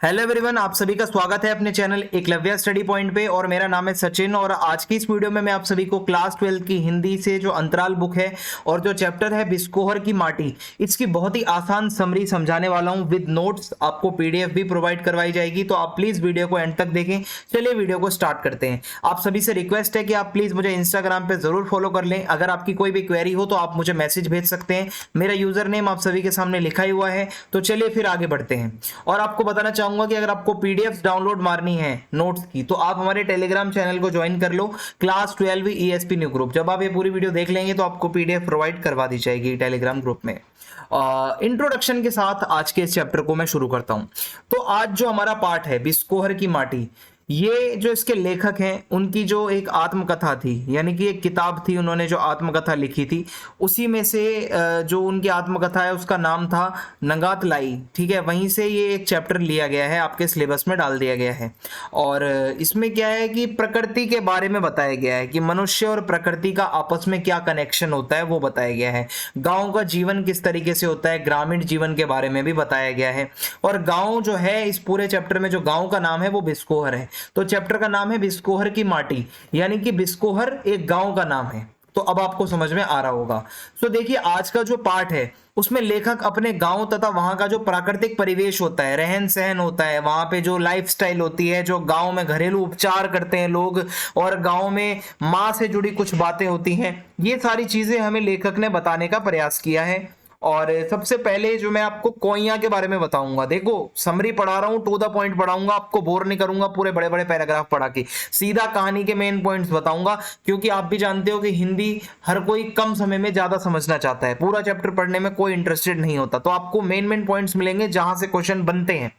Hello everyone, आप सभी का स्वागत है अपने चैनल एकलव्य स्टडी पॉइंट पे। और मेरा नाम है सचिन और आज की इस वीडियो में मैं आप सभी को क्लास 12 की हिंदी से जो अंतराल बुक है और जो चैप्टर है बिस्कोहर की माटी, इसकी बहुत ही आसान समरी समझाने वाला हूं विद नोट्स। आपको पीडीएफ भी प्रोवाइड करवाई जाएगी, तो आप प्लीज वीडियो को एंड तक देखें। चलिए वीडियो को स्टार्ट करते हैं। आप सभी से रिक्वेस्ट है कि आप प्लीज मुझे इंस्टाग्राम पे जरूर फॉलो कर लें। अगर आपकी कोई भी क्वेरी हो तो आप मुझे मैसेज भेज सकते हैं। मेरा यूजर नेम आप सभी के सामने लिखा ही हुआ है। तो चलिए फिर आगे बढ़ते हैं। और आपको बताना चाहूंगा कि अगर आपको पीडीएफ डाउनलोड मारनी है नोट्स की, तो आप हमारे टेलीग्राम चैनल को ज्वाइन कर लो, क्लास 12 ईएसपी न्यू ग्रुप। जब आप ये पूरी वीडियो देख लेंगे तो आपको पीडीएफ प्रोवाइड करवा दी जाएगी टेलीग्राम ग्रुप में। इंट्रोडक्शन के साथ आज के इस चैप्टर को मैं शुरू करता हूं। तो आज जो हमारा पार्ट है बिस्कोहर की माटी, ये जो इसके लेखक हैं उनकी जो एक आत्मकथा थी, यानी कि एक किताब थी, उन्होंने जो आत्मकथा लिखी थी उसी में से जो उनकी आत्मकथा है उसका नाम था नंगात लाई। ठीक है, वहीं से ये एक चैप्टर लिया गया है, आपके सिलेबस में डाल दिया गया है। और इसमें क्या है कि प्रकृति के बारे में बताया गया है कि मनुष्य और प्रकृति का आपस में क्या कनेक्शन होता है वो बताया गया है। गांव का जीवन किस तरीके से होता है, ग्रामीण जीवन के बारे में भी बताया गया है। और गांव जो है इस पूरे चैप्टर में जो गांव का नाम है वो बिस्कोहर है। तो चैप्टर का नाम है बिस्कोहर की माटी, यानी कि बिस्कोहर एक गांव का नाम है। तो अब आपको समझ में आ रहा होगा। तो देखिए आज का जो पार्ट है उसमें लेखक अपने गांव तथा वहां का जो प्राकृतिक परिवेश होता है, रहन सहन होता है, वहां पे जो लाइफस्टाइल होती है, जो गांव में घरेलू उपचार करते हैं लोग, और गांव में माँ से जुड़ी कुछ बातें होती हैं, ये सारी चीजें हमें लेखक ने बताने का प्रयास किया है। और सबसे पहले जो मैं आपको कोइया के बारे में बताऊंगा, देखो समरी पढ़ा रहा हूं, टू द पॉइंट पढ़ाऊंगा, आपको बोर नहीं करूंगा पूरे बड़े बड़े पैराग्राफ पढ़ा के, सीधा कहानी के मेन पॉइंट्स बताऊंगा। क्योंकि आप भी जानते हो कि हिंदी हर कोई कम समय में ज्यादा समझना चाहता है, पूरा चैप्टर पढ़ने में कोई इंटरेस्टेड नहीं होता। तो आपको मेन मेन पॉइंट्स मिलेंगे जहां से क्वेश्चन बनते हैं।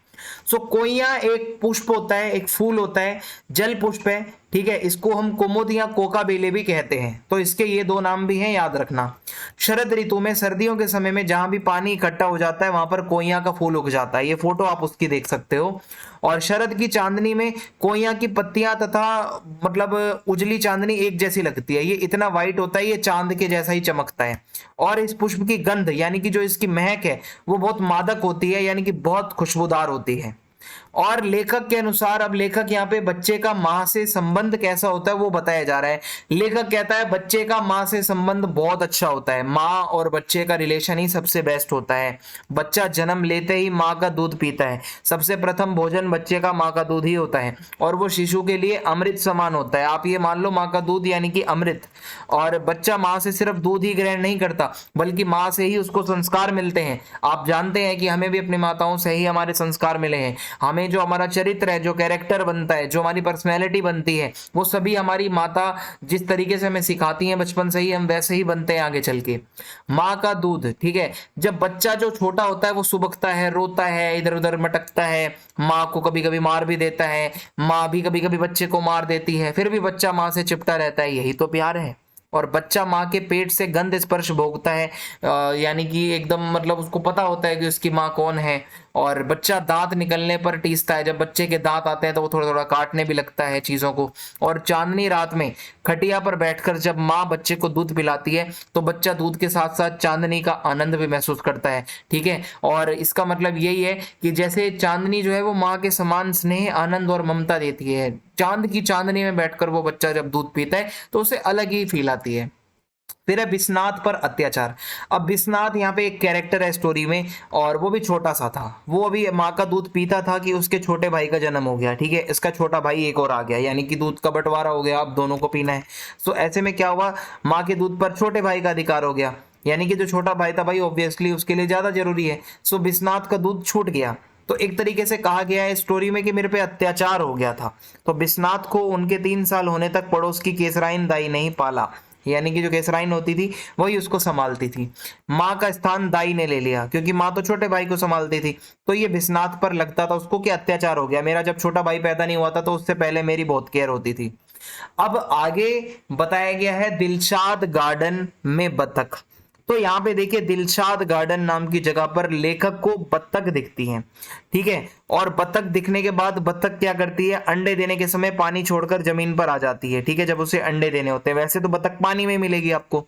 सो कोइया एक पुष्प होता है, एक फूल होता है, जल पुष्प है। ठीक है, इसको हम कुमुद या कोका बेले भी कहते हैं। तो इसके ये दो नाम भी हैं, याद रखना। शरद ऋतु में, सर्दियों के समय में जहां भी पानी इकट्ठा हो जाता है वहां पर कोइया का फूल उग जाता है। ये फोटो आप उसकी देख सकते हो। और शरद की चांदनी में कोइया की पत्तियां तथा मतलब उजली चांदनी एक जैसी लगती है। ये इतना वाइट होता है, ये चांद के जैसा ही चमकता है। और इस पुष्प की गंध यानी कि जो इसकी महक है वो बहुत मादक होती है, यानी कि बहुत खुशबूदार होती है। और लेखक के अनुसार, अब लेखक यहाँ पे बच्चे का माँ से संबंध कैसा होता है वो बताया जा रहा है। लेखक कहता है बच्चे का माँ से संबंध बहुत अच्छा होता है, माँ और बच्चे का रिलेशन ही सबसे बेस्ट होता है। बच्चा जन्म लेते ही माँ का दूध पीता है, सबसे प्रथम भोजन बच्चे का माँ का दूध ही होता है, और वो शिशु के लिए अमृत समान होता है। आप ये मान लो माँ का दूध यानी कि अमृत। और बच्चा माँ से सिर्फ दूध ही ग्रहण नहीं करता बल्कि माँ से ही उसको संस्कार मिलते हैं। आप जानते हैं कि हमें भी अपनी माताओं से ही हमारे संस्कार मिले हैं। हमें जो हमारा चरित्र है, जो कैरेक्टर बनता है, जो हमारी पर्सनैलिटी बनती है, वो सभी हमारी माता जिस तरीके से हमें सिखाती हैं बचपन से ही, हम वैसे ही बनते हैं आगे चल के। माँ का दूध, ठीक है, जब बच्चा जो छोटा होता है वो सुबकता है, रोता है, इधर उधर मटकता है, माँ को कभी कभी मार भी देता है, माँ भी कभी कभी बच्चे को मार देती है, फिर भी बच्चा माँ से चिपटा रहता है। यही तो प्यार है। और बच्चा माँ के पेट से गंध स्पर्श भोगता है, यानी कि एकदम मतलब उसको पता होता है कि उसकी माँ कौन है। और बच्चा दांत निकलने पर टीसता है, जब बच्चे के दांत आते हैं तो वो थोड़ा थोड़ा काटने भी लगता है चीजों को। और चांदनी रात में खटिया पर बैठकर जब माँ बच्चे को दूध पिलाती है तो बच्चा दूध के साथ साथ चांदनी का आनंद भी महसूस करता है। ठीक है, और इसका मतलब यही है कि जैसे चांदनी जो है वो माँ के समान स्नेह, आनंद और ममता देती है, चांद की चांदनी में बैठकर वो बच्चा जब दूध पीता है तो उसे अलग ही फील आती है। फिर है विश्वनाथ पर अत्याचार। अब विश्वनाथ यहाँ पे एक कैरेक्टर है स्टोरी में, और वो भी छोटा सा था। वो अभी माँ का दूध पीता था कि उसके छोटे भाई का जन्म हो गया। ठीक है, इसका छोटा भाई एक और आ गया, यानी कि दूध का बंटवारा हो गया, अब दोनों को पीना है। सो ऐसे में क्या हुआ, माँ के दूध पर छोटे भाई का अधिकार हो गया, यानी कि जो छोटा भाई था भाई ऑब्वियसली उसके लिए ज्यादा जरूरी है। सो विश्वनाथ का दूध छूट गया। तो एक तरीके से कहा गया है स्टोरी में कि मेरे पे अत्याचार हो गया था। तो विश्वनाथ को उनके 3 साल होने तक पड़ोस की केसराइन दाई नहीं पाला, यानी कि जो केसराइन होती थी वही उसको संभालती थी। माँ का स्थान दाई ने ले लिया, क्योंकि माँ तो छोटे भाई को संभालती थी। तो ये विश्वनाथ पर लगता था उसको कि अत्याचार हो गया, मेरा जब छोटा भाई पैदा नहीं हुआ था तो उससे पहले मेरी बहुत केयर होती थी। अब आगे बताया गया है दिलशाद गार्डन में बतख। तो यहाँ पे देखिए दिलशाद गार्डन नाम की जगह पर लेखक को बत्तख दिखती है। ठीक है, और बत्तख दिखने के बाद बत्तख क्या करती है, अंडे देने के समय पानी छोड़कर जमीन पर आ जाती है। ठीक है, जब उसे अंडे देने होते हैं, वैसे तो बत्तख पानी में मिलेगी आपको,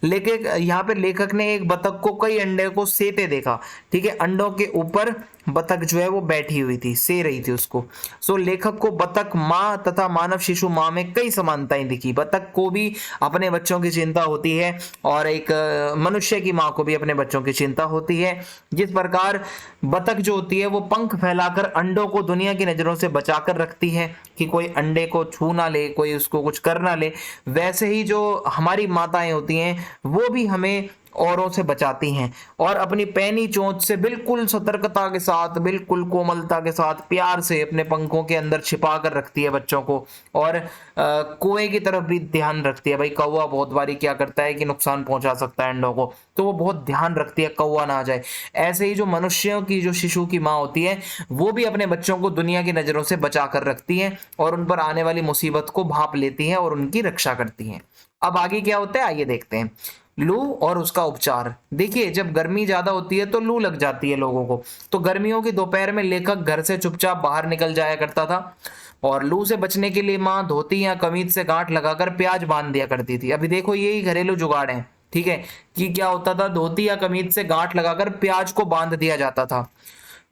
लेकिन यहाँ पे लेखक ने एक बत्तख को कई अंडे को सेते देखा। ठीक है, अंडों के ऊपर बतख जो है वो बैठी हुई थी, से रही थी उसको। सो लेखक को बतख माँ तथा मानव शिशु माँ में कई समानताएं दिखी। बतख को भी अपने बच्चों की चिंता होती है और एक मनुष्य की माँ को भी अपने बच्चों की चिंता होती है। जिस प्रकार बतख जो होती है वो पंख फैलाकर अंडों को दुनिया की नजरों से बचाकर रखती है कि कोई अंडे को छू ना ले, कोई उसको कुछ कर ना ले, वैसे ही जो हमारी माताएं होती हैं वो भी हमें औरों से बचाती हैं और अपनी पैनी चोंच से बिल्कुल सतर्कता के साथ, बिल्कुल कोमलता के साथ, प्यार से अपने पंखों के अंदर छिपा कर रखती है बच्चों को। और कौवे की तरफ भी ध्यान रखती है। भाई कौवा बहुत बारी क्या करता है कि नुकसान पहुंचा सकता है अंडों को, तो वो बहुत ध्यान रखती है कौवा ना आ जाए। ऐसे ही जो मनुष्यों की जो शिशु की माँ होती है वो भी अपने बच्चों को दुनिया की नजरों से बचा कर रखती है और उन पर आने वाली मुसीबत को भांप लेती है और उनकी रक्षा करती है। अब आगे क्या होता है आइए देखते हैं। लू और उसका उपचार। देखिए जब गर्मी ज्यादा होती है तो लू लग जाती है लोगों को, तो गर्मियों की दोपहर में लेखक घर से चुपचाप बाहर निकल जाया करता था और लू से बचने के लिए माँ धोती या कमीज से गांठ लगाकर प्याज बांध दिया करती थी। अभी देखो यही घरेलू जुगाड़ है, ठीक है, कि क्या होता था, धोती या कमीज से गांठ लगाकर प्याज को बांध दिया जाता था।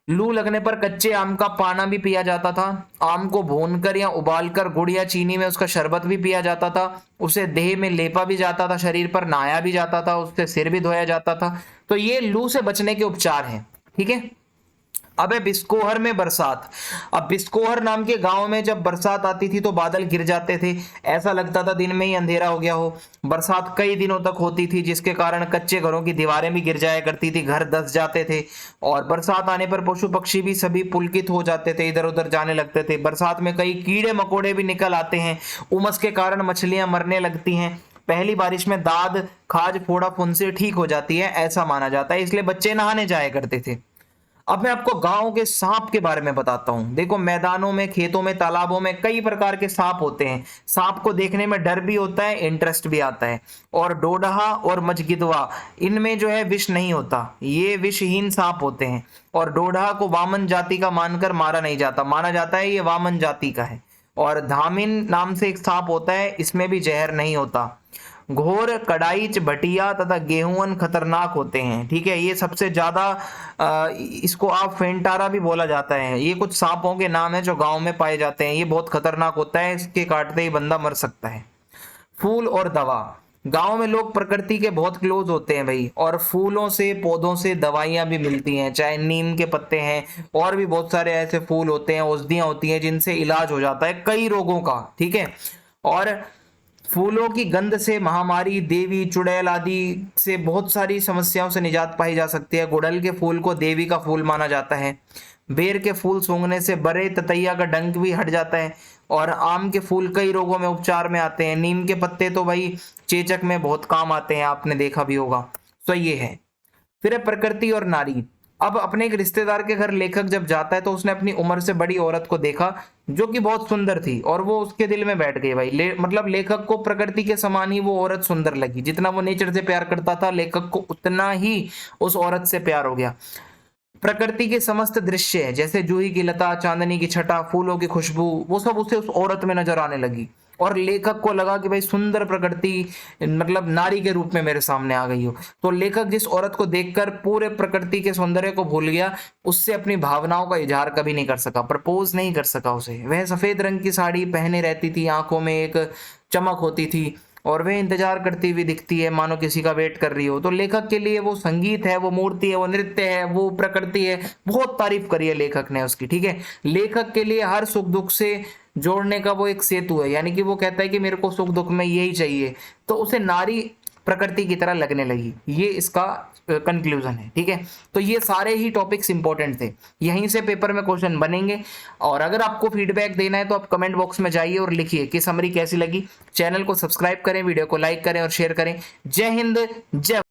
लू लगने पर कच्चे आम का पाना भी पिया जाता था। आम को भूनकर या उबालकर गुड़ या चीनी में उसका शरबत भी पिया जाता था। उसे देह में लेपा भी जाता था, शरीर पर नहाया भी जाता था, उससे सिर भी धोया जाता था। तो ये लू से बचने के उपचार हैं, ठीक है। अब है बिस्कोहर में बरसात। अब बिस्कोहर नाम के गांव में जब बरसात आती थी तो बादल गिर जाते थे, ऐसा लगता था दिन में ही अंधेरा हो गया हो। बरसात कई दिनों तक होती थी जिसके कारण कच्चे घरों की दीवारें भी गिर जाया करती थी, घर धंस जाते थे और बरसात आने पर पशु पक्षी भी सभी पुलकित हो जाते थे, इधर उधर जाने लगते थे। बरसात में कई कीड़े मकोड़े भी निकल आते हैं, उमस के कारण मछलियां मरने लगती हैं। पहली बारिश में दाद खाज फोड़ा फुंसी ठीक हो जाती है, ऐसा माना जाता है, इसलिए बच्चे नहाने जाया करते थे। अब मैं आपको गांव के सांप के बारे में बताता हूं। देखो मैदानों में, खेतों में, तालाबों में कई प्रकार के सांप होते हैं। सांप को देखने में डर भी होता है, इंटरेस्ट भी आता है। और डोडहा और मजगिदवा, इनमें जो है विष नहीं होता, ये विषहीन सांप होते हैं। और डोडहा को वामन जाति का मानकर मारा नहीं जाता, माना जाता है ये वामन जाति का है। और धामिन नाम से एक सांप होता है, इसमें भी जहर नहीं होता। घोर, कड़ाईच, भटिया तथा गेहूं खतरनाक होते हैं, ठीक है। ये सबसे ज्यादा इसको आप फेंटारा भी बोला जाता है। ये कुछ सांपों के नाम है जो गांव में पाए जाते हैं। ये बहुत खतरनाक होता है, इसके काटते ही बंदा मर सकता है। फूल और दवा। गांव में लोग प्रकृति के बहुत क्लोज होते हैं भाई, और फूलों से, पौधों से दवाइयां भी मिलती हैं, चाहे नीम के पत्ते हैं और भी बहुत सारे ऐसे फूल होते हैं, औषधियां होती हैं जिनसे इलाज हो जाता है कई रोगों का, ठीक है। और फूलों की गंध से महामारी, देवी, चुड़ैल आदि से बहुत सारी समस्याओं से निजात पाई जा सकती है। गुड़हल के फूल को देवी का फूल माना जाता है। बेर के फूल सूंघने से बड़े ततैया का डंक भी हट जाता है। और आम के फूल कई रोगों में उपचार में आते हैं। नीम के पत्ते तो भाई चेचक में बहुत काम आते हैं, आपने देखा भी होगा। तो ये है। फिर है प्रकृति और नारी। अब अपने एक रिश्तेदार के घर लेखक जब जाता है तो उसने अपनी उम्र से बड़ी औरत को देखा जो कि बहुत सुंदर थी और वो उसके दिल में बैठ गई भाई। मतलब लेखक को प्रकृति के समान ही वो औरत सुंदर लगी। जितना वो नेचर से प्यार करता था, लेखक को उतना ही उस औरत से प्यार हो गया। प्रकृति के समस्त दृश्य जैसे जूही की लता, चांदनी की छटा, फूलों की खुशबू, वो सब उसे उस औरत में नजर आने लगी और लेखक को लगा कि भाई सुंदर प्रकृति मतलब नारी के रूप में मेरे सामने आ गई हो। तो लेखक जिस औरत को देखकर पूरे प्रकृति के सौंदर्य को भूल गया, उससे अपनी भावनाओं का इजहार कभी नहीं कर सका, प्रपोज नहीं कर सका उसे। वह सफेद रंग की साड़ी पहने रहती थी, आंखों में एक चमक होती थी और वह इंतजार करती हुई दिखती है मानो किसी का वेट कर रही हो। तो लेखक के लिए वो संगीत है, वो मूर्ति है, वो नृत्य है, वो प्रकृति है। बहुत तारीफ करी है लेखक ने उसकी, ठीक है। लेखक के लिए हर सुख दुख से जोड़ने का वो एक सेतु है, यानी कि वो कहता है कि मेरे को सुख दुख में यही चाहिए, तो उसे नारी प्रकृति की तरह लगने लगी। ये इसका कंक्लूजन है, ठीक है। तो ये सारे ही टॉपिक्स इंपॉर्टेंट थे, यहीं से पेपर में क्वेश्चन बनेंगे। और अगर आपको फीडबैक देना है तो आप कमेंट बॉक्स में जाइए और लिखिए कि समरी कैसी लगी। चैनल को सब्सक्राइब करें, वीडियो को लाइक करें और शेयर करें। जय हिंद, जय